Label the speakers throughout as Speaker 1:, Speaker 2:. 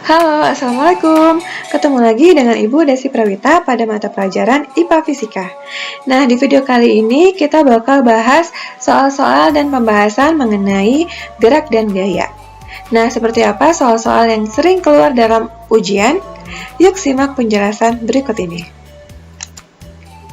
Speaker 1: Halo, Assalamualaikum. Ketemu lagi dengan Ibu Desi Prawita pada mata pelajaran IPA Fisika. Nah, di video kali ini kita bakal bahas soal-soal dan pembahasan mengenai gerak dan gaya. Nah, seperti apa soal-soal yang sering keluar dalam ujian? Yuk simak penjelasan berikut ini.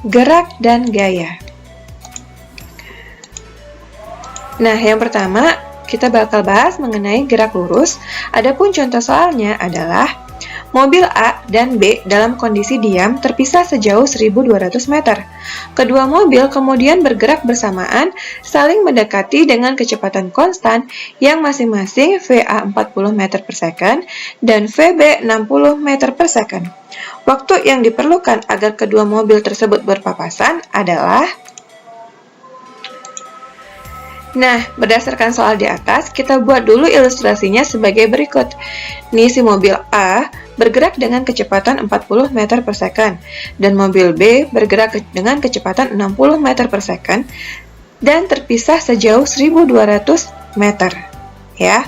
Speaker 1: Gerak dan gaya. Nah, yang pertama, kita bakal bahas mengenai gerak lurus. Adapun contoh soalnya adalah mobil A dan B dalam kondisi diam terpisah sejauh 1200 meter. Kedua mobil kemudian bergerak bersamaan, saling mendekati dengan kecepatan konstan yang masing-masing VA 40 meter per second dan VB 60 meter per second. Waktu yang diperlukan agar kedua mobil tersebut berpapasan adalah... Nah, berdasarkan soal di atas, kita buat dulu ilustrasinya sebagai berikut. Nih, si mobil A bergerak dengan kecepatan 40 meter per second, dan mobil B bergerak dengan kecepatan 60 meter per second, dan terpisah sejauh 1200 meter. Ya,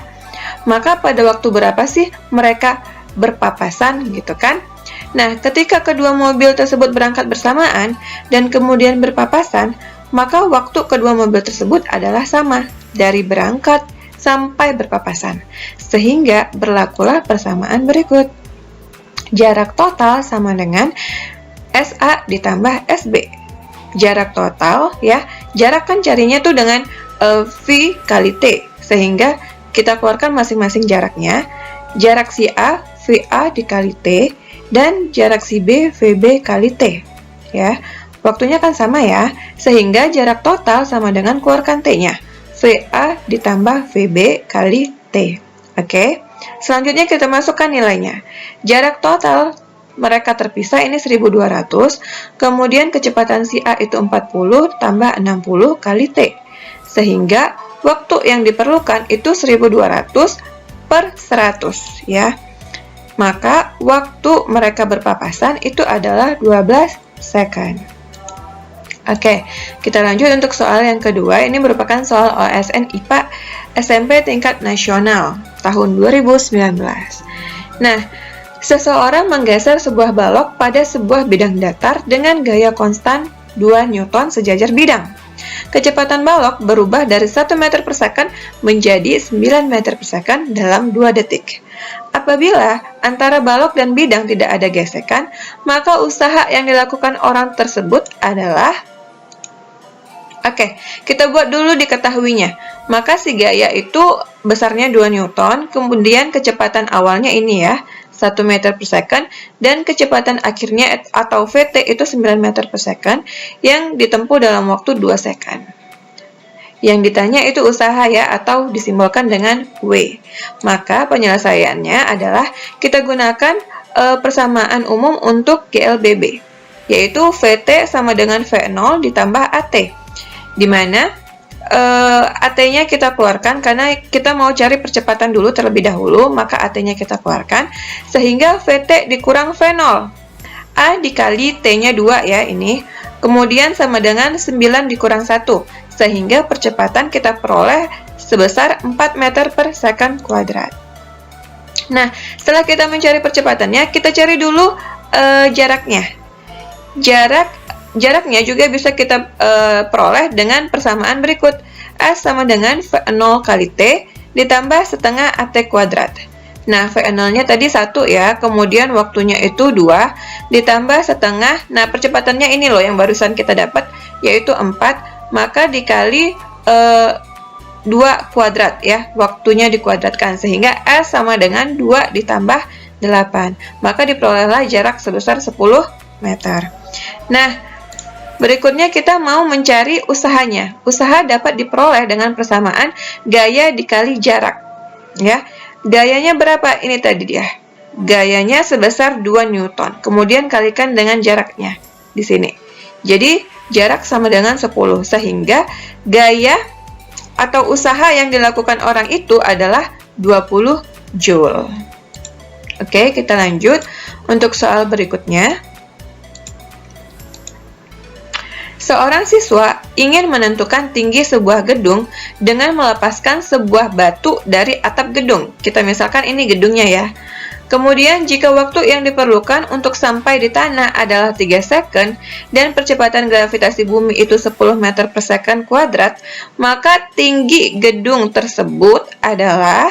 Speaker 1: maka pada waktu berapa sih mereka berpapasan gitu kan? Nah, ketika kedua mobil tersebut berangkat bersamaan, dan kemudian berpapasan, maka waktu kedua mobil tersebut adalah sama, dari berangkat sampai berpapasan. Sehingga berlakulah persamaan berikut. Jarak total sama dengan SA ditambah SB. Jarak total, ya, jarak kan carinya tuh dengan V kali T. Sehingga kita keluarkan masing-masing jaraknya. Jarak si A, VA dikali T, dan jarak si B, VB kali T. Ya. Waktunya kan sama ya, sehingga jarak total sama dengan keluarkan T-nya. VA ditambah VB kali T. Oke, selanjutnya kita masukkan nilainya. Jarak total mereka terpisah ini 1200, kemudian kecepatan si A itu 40 tambah 60 kali T. Sehingga waktu yang diperlukan itu 1200 per 100 ya. Maka waktu mereka berpapasan itu adalah 12 second. Oke, kita lanjut untuk soal yang kedua. Ini merupakan soal OSN IPA SMP tingkat nasional tahun 2019. Nah, seseorang menggeser sebuah balok pada sebuah bidang datar dengan gaya konstan 2 Newton sejajar bidang. Kecepatan balok berubah dari 1 meter per second menjadi 9 meter per second dalam 2 detik. Apabila antara balok dan bidang tidak ada gesekan, maka usaha yang dilakukan orang tersebut adalah... Oke, kita buat dulu diketahuinya. Maka si gaya itu besarnya 2 Newton, kemudian kecepatan awalnya ini ya, 1 meter per second, dan kecepatan akhirnya atau VT itu 9 meter per second, yang ditempuh dalam waktu 2 second. Yang ditanya itu usaha ya, atau disimbolkan dengan W. Maka penyelesaiannya adalah kita gunakan persamaan umum untuk GLBB, yaitu VT sama dengan V0 ditambah AT. Di mana AT-nya kita keluarkan karena kita mau cari percepatan dulu terlebih dahulu, maka AT-nya kita keluarkan sehingga VT dikurang V0. A dikali T-nya 2 ya ini, kemudian sama dengan 9 dikurang 1, sehingga percepatan kita peroleh sebesar 4 meter per second kuadrat. Nah, setelah kita mencari percepatannya, kita cari dulu jaraknya. Jaraknya juga bisa kita peroleh dengan persamaan berikut. S sama dengan V0 kali T ditambah setengah AT kuadrat. Nah, V0-nya tadi 1 ya, kemudian waktunya itu 2, ditambah setengah, nah percepatannya ini loh yang barusan kita dapat, yaitu 4, maka dikali 2 kuadrat ya, waktunya dikuadratkan, sehingga S sama dengan 2 ditambah 8, maka diperolehlah jarak sebesar 10 meter. Nah, berikutnya kita mau mencari usahanya. Usaha dapat diperoleh dengan persamaan gaya dikali jarak. Ya, gayanya berapa? Ini tadi dia. Gayanya sebesar 2 Newton. Kemudian kalikan dengan jaraknya di sini. Jadi jarak sama dengan 10, sehingga gaya atau usaha yang dilakukan orang itu adalah 20 Joule. Oke, kita lanjut untuk soal berikutnya. Seorang siswa ingin menentukan tinggi sebuah gedung dengan melepaskan sebuah batu dari atap gedung. Kita misalkan ini gedungnya ya. Kemudian jika waktu yang diperlukan untuk sampai di tanah adalah 3 second dan percepatan gravitasi bumi itu 10 meter per second kuadrat, maka tinggi gedung tersebut adalah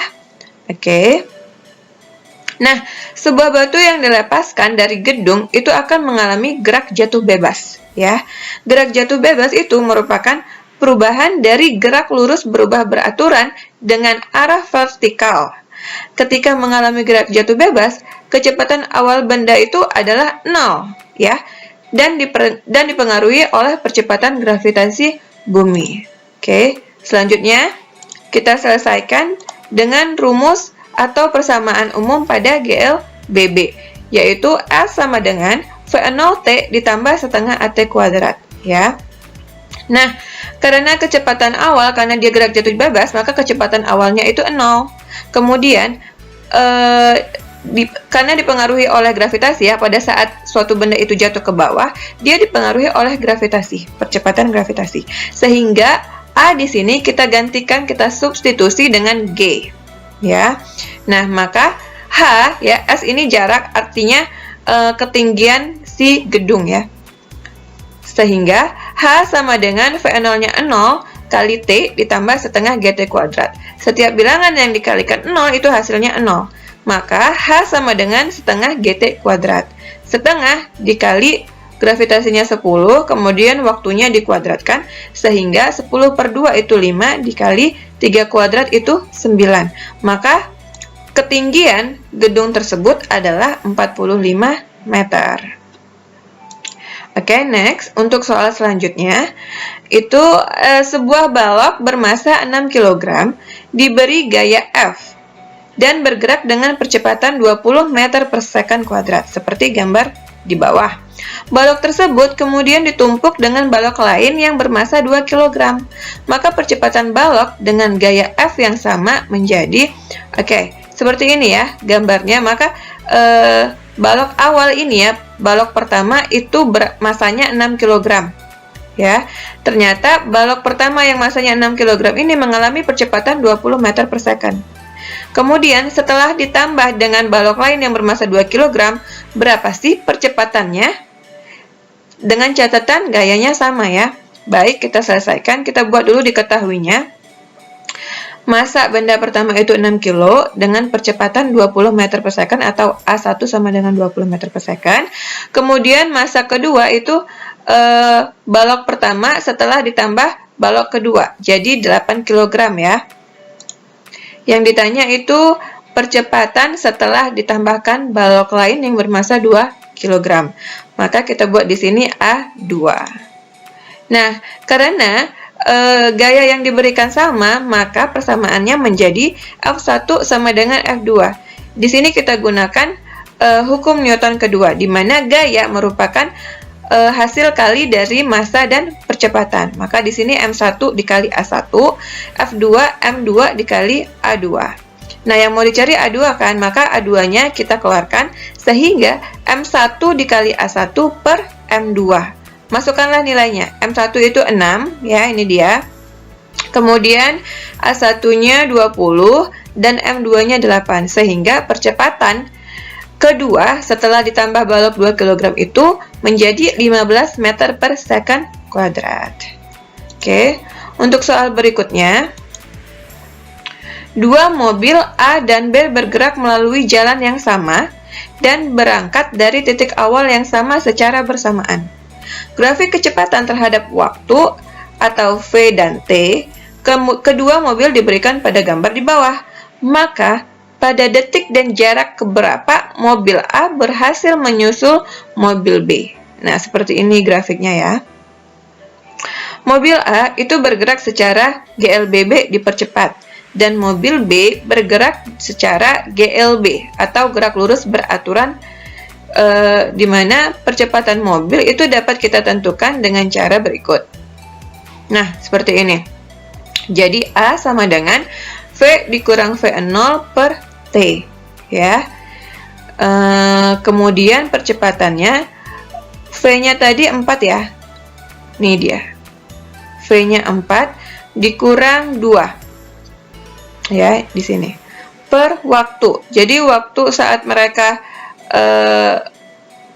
Speaker 1: Nah, sebuah batu yang dilepaskan dari gedung itu akan mengalami gerak jatuh bebas, ya. Gerak jatuh bebas itu merupakan perubahan dari gerak lurus berubah beraturan dengan arah vertikal. Ketika mengalami gerak jatuh bebas, kecepatan awal benda itu adalah 0, ya. Dan dipengaruhi oleh percepatan gravitasi bumi. Selanjutnya kita selesaikan dengan rumus atau persamaan umum pada GLBB, yaitu S sama dengan V0T ditambah setengah AT kuadrat, ya. Nah, karena kecepatan awal, karena dia gerak jatuh bebas, maka kecepatan awalnya itu 0. Kemudian, karena dipengaruhi oleh gravitasi, ya, pada saat suatu benda itu jatuh ke bawah, dia dipengaruhi oleh gravitasi, percepatan gravitasi. Sehingga A di sini kita gantikan, kita substitusi dengan G. Ya, nah maka H, ya, S ini jarak, artinya ketinggian si gedung, ya. Sehingga H sama dengan V0-nya 0 kali T ditambah setengah GT kuadrat. Setiap bilangan yang dikalikan 0 itu hasilnya 0. Maka H sama dengan setengah GT kuadrat. Setengah dikali gravitasinya 10, kemudian waktunya dikuadratkan, sehingga 10/2 itu 5, dikali 3 kuadrat itu 9. Maka ketinggian gedung tersebut adalah 45 meter. Next, untuk soal selanjutnya, itu sebuah balok bermasa 6 kg diberi gaya F dan bergerak dengan percepatan 20 meter per second kuadrat, seperti gambar di bawah. Balok tersebut kemudian ditumpuk dengan balok lain yang bermasa 2 kg. Maka percepatan balok dengan gaya F yang sama menjadi seperti ini, ya, gambarnya. Maka balok awal ini, ya, balok pertama itu masanya 6 kg. Ya, ternyata balok pertama yang masanya 6 kg ini mengalami percepatan 20 meter per second. Kemudian setelah ditambah dengan balok lain yang bermasa 2 kg, berapa sih percepatannya? Dengan catatan gayanya sama, ya. Baik, kita selesaikan. Kita buat dulu diketahuinya. Massa benda pertama itu 6 kg dengan percepatan 20 meter per second atau A1 sama dengan 20 meter per second. Kemudian massa kedua itu balok pertama setelah ditambah balok kedua. Jadi 8 kg, ya. Yang ditanya itu percepatan setelah ditambahkan balok lain yang bermasa 2 kg. Maka kita buat di sini A2. Nah, karena gaya yang diberikan sama, maka persamaannya menjadi F1 sama dengan F2. Di sini kita gunakan hukum Newton kedua, di mana gaya merupakan hasil kali dari massa dan percepatan. Maka di sini M1 dikali A1, F2 M2 dikali A2. Nah, yang mau dicari A2 kan, maka A2-nya kita keluarkan, sehingga M1 dikali A1 per M2. Masukkanlah nilainya. M1 itu 6, ya, ini dia. Kemudian A1-nya 20 dan M2-nya 8, sehingga percepatan kedua setelah ditambah balok 2 kg itu menjadi 15 meter per second kuadrat. Untuk soal berikutnya, dua mobil A dan B bergerak melalui jalan yang sama dan berangkat dari titik awal yang sama secara bersamaan. Grafik kecepatan terhadap waktu atau V dan T kedua mobil diberikan pada gambar di bawah. Maka pada detik dan jarak keberapa mobil A berhasil menyusul mobil B. Nah, seperti ini grafiknya, ya. Mobil A itu bergerak secara GLBB dipercepat, dan mobil B bergerak secara GLB atau gerak lurus beraturan, di mana percepatan mobil itu dapat kita tentukan dengan cara berikut. Nah, seperti ini. Jadi A sama dengan V dikurang V0 per T, ya. Kemudian percepatannya V-nya tadi 4, ya. Nih dia. V-nya 4 dikurang 2. Ya, di sini. per waktu. Jadi waktu saat mereka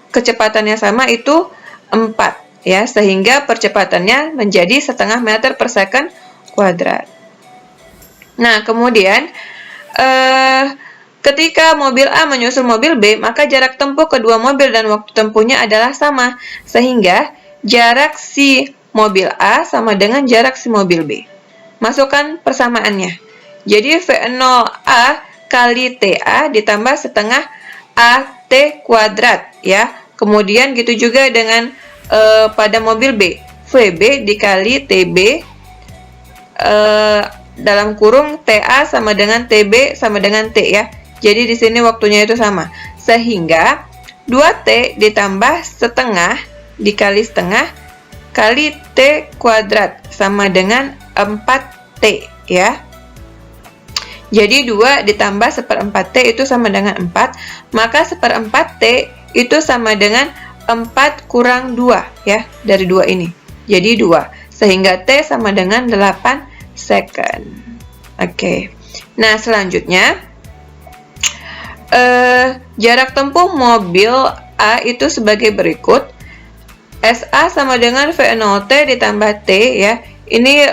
Speaker 1: kecepatannya sama itu 4 ya, sehingga percepatannya menjadi setengah meter per second kuadrat. Nah, kemudian ketika mobil A menyusul mobil B, maka jarak tempuh kedua mobil dan waktu tempuhnya adalah sama, sehingga jarak si mobil A sama dengan jarak si mobil B. Masukkan persamaannya. Jadi V0A kali TA ditambah setengah AT kuadrat ya. Kemudian gitu juga dengan pada mobil B, VB dikali TB dalam kurung TA sama dengan TB sama dengan T ya. Jadi di sini waktunya itu sama. Sehingga 2T ditambah setengah dikali setengah kali T kuadrat sama dengan 4T ya. Jadi 2 ditambah 1/4T itu sama dengan 4, maka 1/4T itu sama dengan 4 kurang 2 ya, dari 2 ini. Jadi 2, sehingga T sama dengan 8 second. Oke. Nah, selanjutnya jarak tempuh mobil A itu sebagai berikut. SA sama dengan V0T ditambah T ya. Ini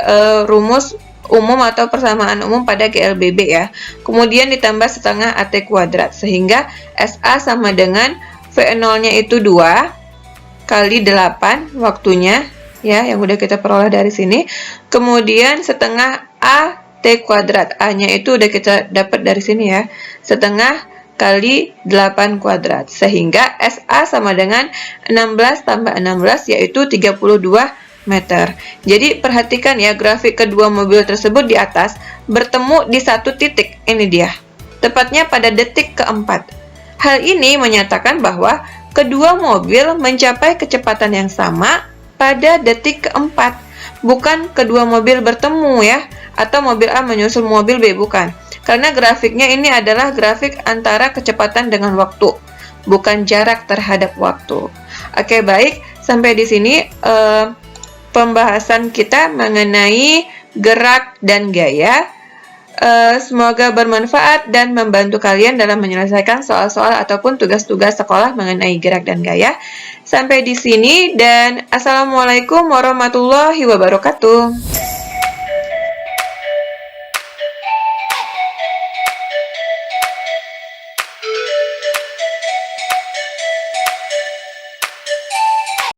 Speaker 1: rumus umum atau persamaan umum pada GLBB ya. Kemudian ditambah setengah AT kuadrat, sehingga SA sama dengan V0-nya itu 2 kali 8 waktunya ya, yang udah kita peroleh dari sini. Kemudian setengah AT kuadrat, A-nya itu udah kita dapat dari sini ya, setengah kali 8 kuadrat, sehingga SA sama dengan 16 tambah 16 yaitu 32 meter. Jadi perhatikan ya, grafik kedua mobil tersebut di atas bertemu di satu titik, ini dia, tepatnya pada detik keempat. Hal ini menyatakan bahwa kedua mobil mencapai kecepatan yang sama pada detik keempat, bukan kedua mobil bertemu ya, atau mobil A menyusul mobil B, bukan. Karena grafiknya ini adalah grafik antara kecepatan dengan waktu, bukan jarak terhadap waktu. Oke, baik, sampai di sini pembahasan kita mengenai gerak dan gaya. Semoga bermanfaat dan membantu kalian dalam menyelesaikan soal-soal ataupun tugas-tugas sekolah mengenai gerak dan gaya. Sampai di sini dan assalamualaikum warahmatullahi wabarakatuh.